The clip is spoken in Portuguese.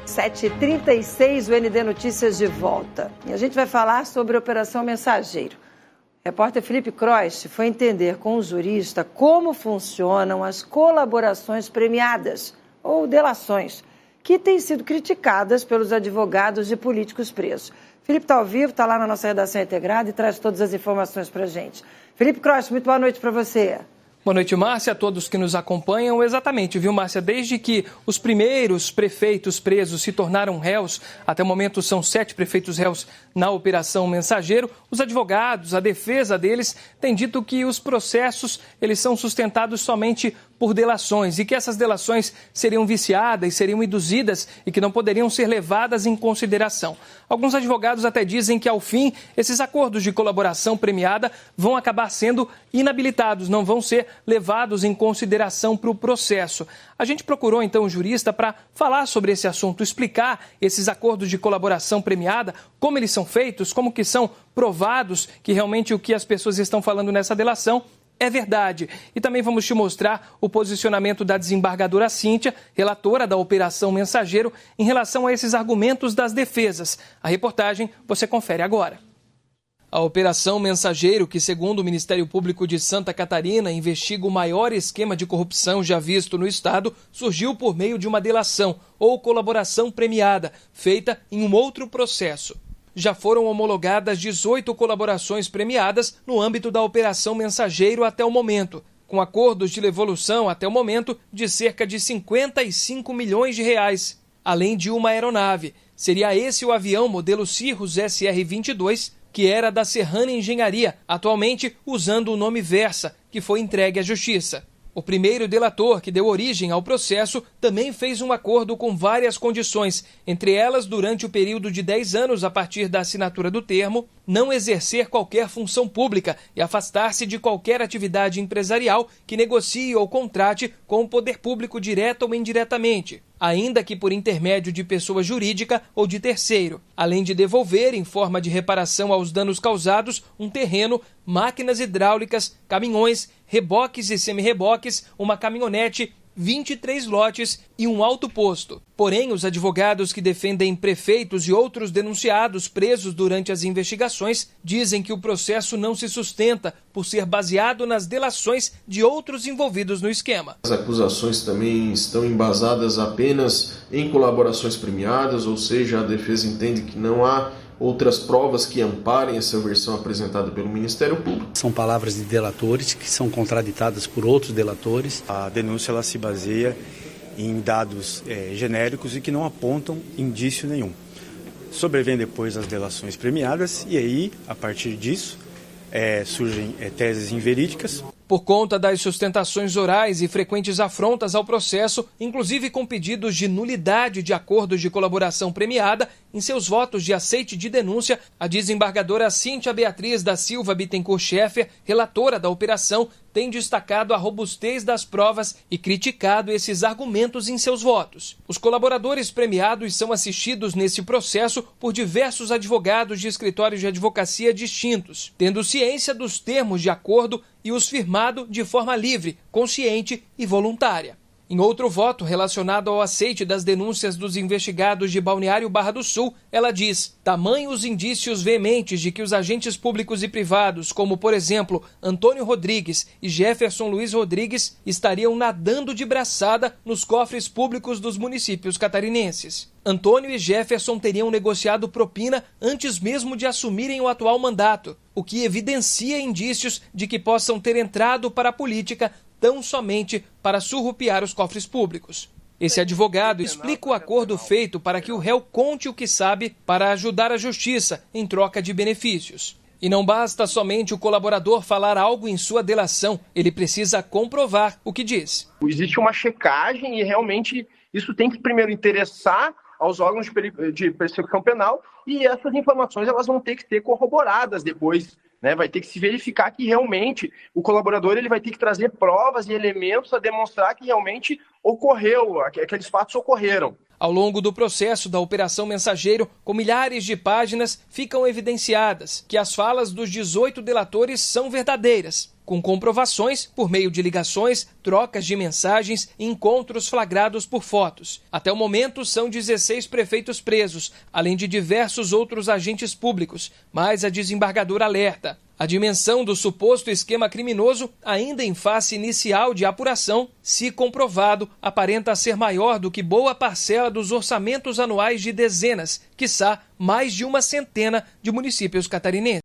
7h36, o ND Notícias de volta. E a gente vai falar sobre a Operação Mensageiro. O repórter Felipe Croist foi entender com o jurista como funcionam as colaborações premiadas, ou delações, que têm sido criticadas pelos advogados de políticos presos. Felipe está ao vivo, está lá na nossa redação integrada e traz todas as informações para a gente. Felipe Croist, muito boa noite para você. Boa noite, Márcia, a todos que nos acompanham. Exatamente, viu, Márcia? Desde que os primeiros prefeitos presos se tornaram réus, até o momento são 7 prefeitos réus na Operação Mensageiro, os advogados, a defesa deles, têm dito que os processos eles são sustentados somente por delações e que essas delações seriam viciadas, seriam induzidas e que não poderiam ser levadas em consideração. Alguns advogados até dizem que, ao fim, esses acordos de colaboração premiada vão acabar sendo inabilitados, não vão ser levados em consideração para o processo. A gente procurou, então, um jurista para falar sobre esse assunto, explicar esses acordos de colaboração premiada, como eles são feitos, como que são provados que realmente o que as pessoas estão falando nessa delação é verdade. E também vamos te mostrar o posicionamento da desembargadora Cíntia, relatora da Operação Mensageiro, em relação a esses argumentos das defesas. A reportagem você confere agora. A Operação Mensageiro, que segundo o Ministério Público de Santa Catarina investiga o maior esquema de corrupção já visto no estado, surgiu por meio de uma delação ou colaboração premiada, feita em um outro processo. Já foram homologadas 18 colaborações premiadas no âmbito da Operação Mensageiro até o momento, com acordos de devolução até o momento de cerca de 55 milhões de reais, além de uma aeronave. Seria esse o avião modelo Cirrus SR-22, que era da Serrana Engenharia, atualmente usando o nome Versa, que foi entregue à Justiça. O primeiro delator que deu origem ao processo também fez um acordo com várias condições, entre elas, durante o período de 10 anos a partir da assinatura do termo, não exercer qualquer função pública e afastar-se de qualquer atividade empresarial que negocie ou contrate com o poder público direto ou indiretamente, ainda que por intermédio de pessoa jurídica ou de terceiro, além de devolver, em forma de reparação aos danos causados, um terreno, máquinas hidráulicas, caminhões, reboques e semi-reboques, uma caminhonete, 23 lotes e um autoposto. Porém, os advogados que defendem prefeitos e outros denunciados presos durante as investigações dizem que o processo não se sustenta por ser baseado nas delações de outros envolvidos no esquema. As acusações também estão embasadas apenas em colaborações premiadas, ou seja, a defesa entende que não há outras provas que amparem essa versão apresentada pelo Ministério Público. São palavras de delatores que são contraditadas por outros delatores. A denúncia ela se baseia em dados genéricos e que não apontam indício nenhum. Sobrevêm depois as delações premiadas e aí, a partir disso, surgem teses inverídicas. Por conta das sustentações orais e frequentes afrontas ao processo, inclusive com pedidos de nulidade de acordos de colaboração premiada, em seus votos de aceite de denúncia, a desembargadora Cíntia Beatriz da Silva Bittencourt Scheffer, relatora da operação, tem destacado a robustez das provas e criticado esses argumentos em seus votos. Os colaboradores premiados são assistidos nesse processo por diversos advogados de escritórios de advocacia distintos, tendo ciência dos termos de acordo e os firmado de forma livre, consciente e voluntária. Em outro voto relacionado ao aceite das denúncias dos investigados de Balneário Barra do Sul, ela diz: tamanhos indícios veementes de que os agentes públicos e privados, como por exemplo Antônio Rodrigues e Jefferson Luiz Rodrigues, estariam nadando de braçada nos cofres públicos dos municípios catarinenses. Antônio e Jefferson teriam negociado propina antes mesmo de assumirem o atual mandato, o que evidencia indícios de que possam ter entrado para a política tão somente para surrupiar os cofres públicos. Esse advogado explica o acordo feito para que o réu conte o que sabe para ajudar a justiça em troca de benefícios. E não basta somente o colaborador falar algo em sua delação, ele precisa comprovar o que diz. Existe uma checagem e realmente isso tem que primeiro interessar aos órgãos de persecução penal e essas informações elas vão ter que ser corroboradas depois. Vai ter que se verificar que realmente o colaborador ele vai ter que trazer provas e elementos a demonstrar que realmente ocorreu, aqueles fatos ocorreram. Ao longo do processo da Operação Mensageiro, com milhares de páginas, ficam evidenciadas que as falas dos 18 delatores são verdadeiras. com comprovações por meio de ligações, trocas de mensagens e encontros flagrados por fotos. Até o momento, são 16 prefeitos presos, além de diversos outros agentes públicos, mas a desembargadora alerta. A dimensão do suposto esquema criminoso, ainda em fase inicial de apuração, se comprovado, aparenta ser maior do que boa parcela dos orçamentos anuais de dezenas, quiçá mais de uma centena de municípios catarinenses.